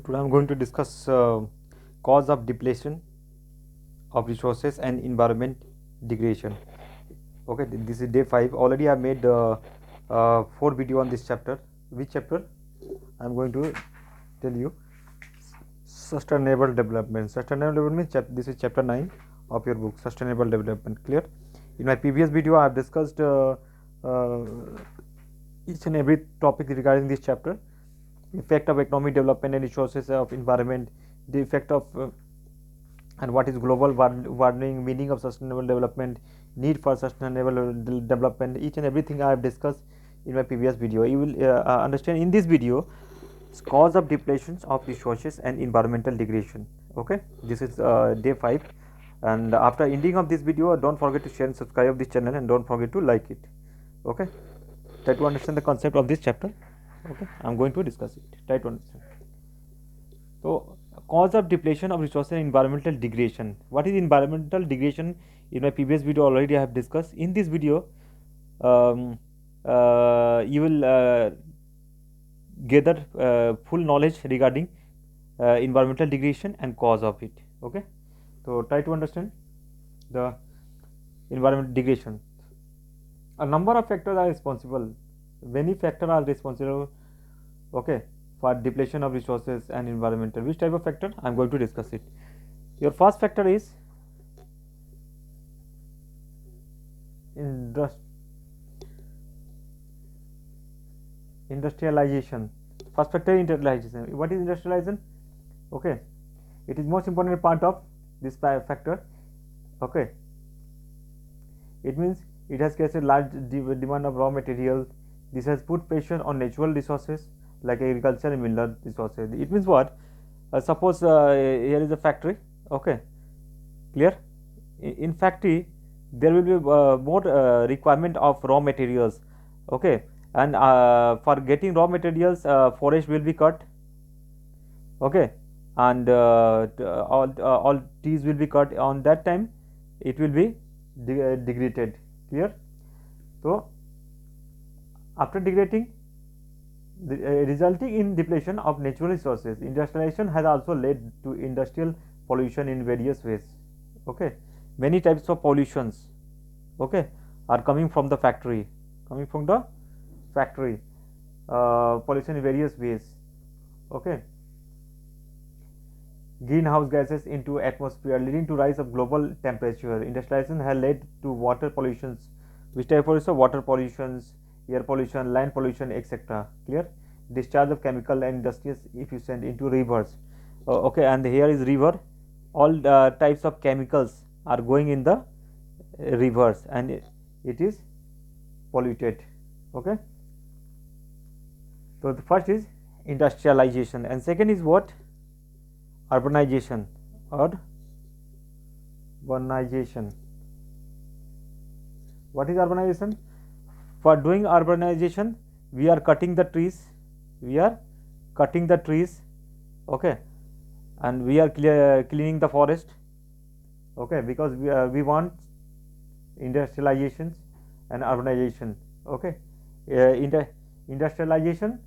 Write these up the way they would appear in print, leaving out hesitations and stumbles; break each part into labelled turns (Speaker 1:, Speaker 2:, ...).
Speaker 1: Today I'm going to discuss cause of depletion of resources and environment degradation. Okay, this is day 5. Already I made 4 video on this chapter. Which chapter? I'm going to tell you. Sustainable development. Sustainable development. This is chapter 9 of your book. Sustainable development. Clear? In my previous video, I have discussed uh, each and every topic regarding this chapter. Effect of economic development and resources of environment, the effect of and what is global warming, meaning of sustainable development, need for sustainable development. Each and everything I have discussed in my previous video. You will understand in this video cause of depletions of resources and environmental degradation. Okay, this is day 5, and after ending of this video, don't forget to share and subscribe this channel, and don't forget to like it. Okay, try to understand the concept of this chapter. Okay, I'm going to discuss it. Try to understand. So, cause of depletion of resources and environmental degradation. What is environmental degradation? In my previous video already I have discussed. In this video, um, you will gather full knowledge regarding environmental degradation and cause of it. Okay, so try to understand the environmental degradation. A number of factors are responsible. Many factors are responsible. Okay, for depletion of resources and environmental. Which type of factor? I am going to discuss it. Your first factor is industrialization. First factor is industrialization. What is industrialization? Okay, it is most important part of this factor. Okay, it means it has created large demand of raw materials. This has put pressure on natural resources like agriculture and mineral resources. It means what? Suppose here is a factory. Okay, clear? In factory, there will be more requirement of raw materials. Okay, and for getting raw materials, forest will be cut. Okay, and all trees will be cut. On that time, it will be degraded. Clear? So after degrading, resulting in depletion of natural resources, industrialization has also led to industrial pollution in various ways. Okay, many types of pollutions, okay, are coming from the factory, pollution in various ways. Okay, greenhouse gases into atmosphere leading to rise of global temperature. Industrialization has led to water pollutions. Which type of water pollutions? Air pollution, land pollution, etc. Clear? Discharge of chemical and industrial efficient into rivers. Okay, and here is river. All types of chemicals are going in the rivers, and it is polluted. Okay, so the first is industrialization, and second is what? Urbanization or urbanization. What is urbanization? For doing urbanization, we are cutting the trees. Okay, and we are cleaning the forest. Okay, because we want industrialization and urbanization. Okay, industrialization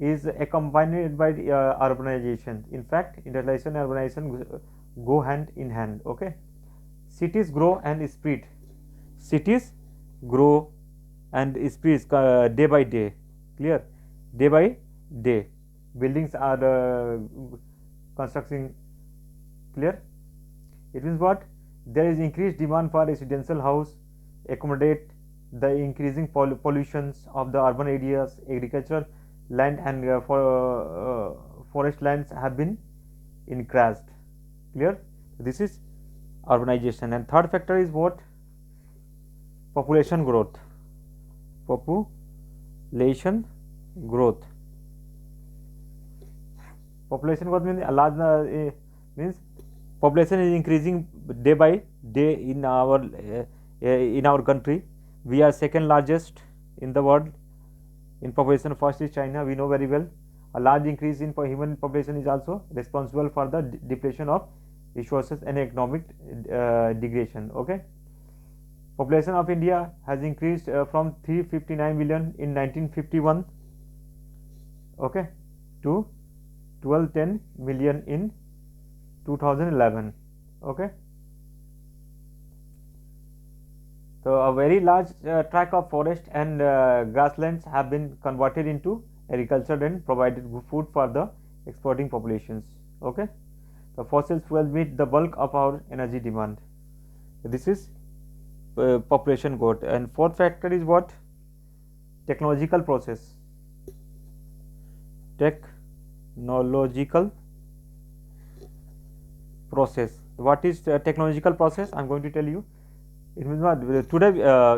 Speaker 1: is accompanied by urbanization. In fact, industrialization and urbanization go hand in hand. Okay, cities grow and spread. Cities grow and spread day by day. Clear? Day by day, buildings are constructing. Clear? It means what? There is increased demand for residential house, accommodate the increasing pollutions of the urban areas. Agricultural land and forest lands have been increased. Clear? This is urbanization. And third factor is what? Population growth. Population growth. Population growth means a large means population is increasing day by day in our country. We are second largest in the world in population. First is China. We know very well. A large increase in human population is also responsible for the depletion of resources and economic degradation. Okay, population of India has increased from 359 million in 1951, okay, to 1210 million in 2011. Okay, so a very large tract of forest and grasslands have been converted into agriculture and provided food for the exporting populations. Okay, the fossil fuels meet the bulk of our energy demand. This is population growth. And fourth factor is what? Technological process. Technological process. What is technological process? I'm going to tell you. It means what? Today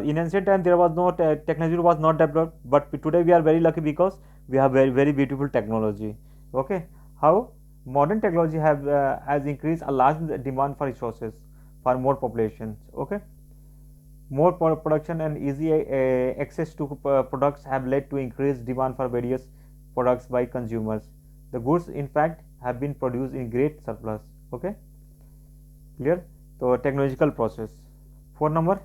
Speaker 1: in ancient time there was no technology was not developed, but today we are very lucky because we have very beautiful technology. Okay, how modern technology have has increased a large demand for resources for more populations. Okay, more production and easy access to products have led to increased demand for various products by consumers. The goods in fact have been produced in great surplus. Okay, clear? So technological process. 4 number,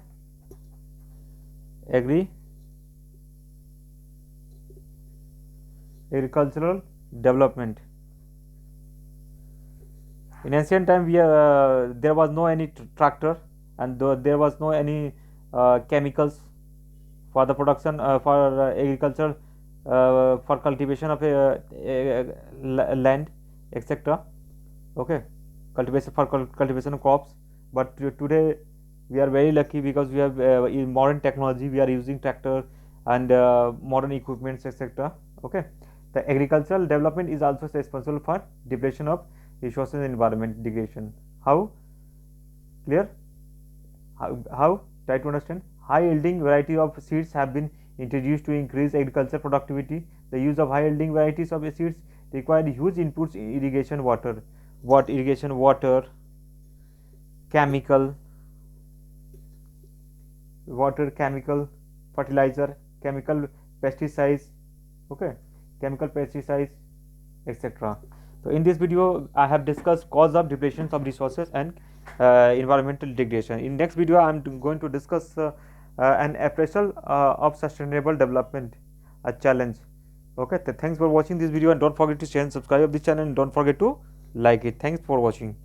Speaker 1: agricultural development. In ancient time there was no any tractor, and there was no any chemicals for the production for agriculture, for cultivation of land, etc. Okay, cultivation for cultivation of crops. But today we are very lucky because we have in modern technology we are using tractor and modern equipments, etc. Okay, the agricultural development is also responsible for depletion of resources and environment degradation. How? Clear? How? Try to understand. High yielding variety of seeds have been introduced to increase agriculture productivity. The use of high yielding varieties of seeds required huge inputs in irrigation water. What irrigation water? Chemical water, chemical fertilizer, chemical pesticides. Okay, chemical pesticides, etc. So in this video I have discussed cause of depletion of resources and environmental degradation. In next video I am going to discuss an appraisal of sustainable development, a challenge. Okay, thanks for watching this video, and don't forget to share and subscribe of this channel, and don't forget to like it. Thanks for watching.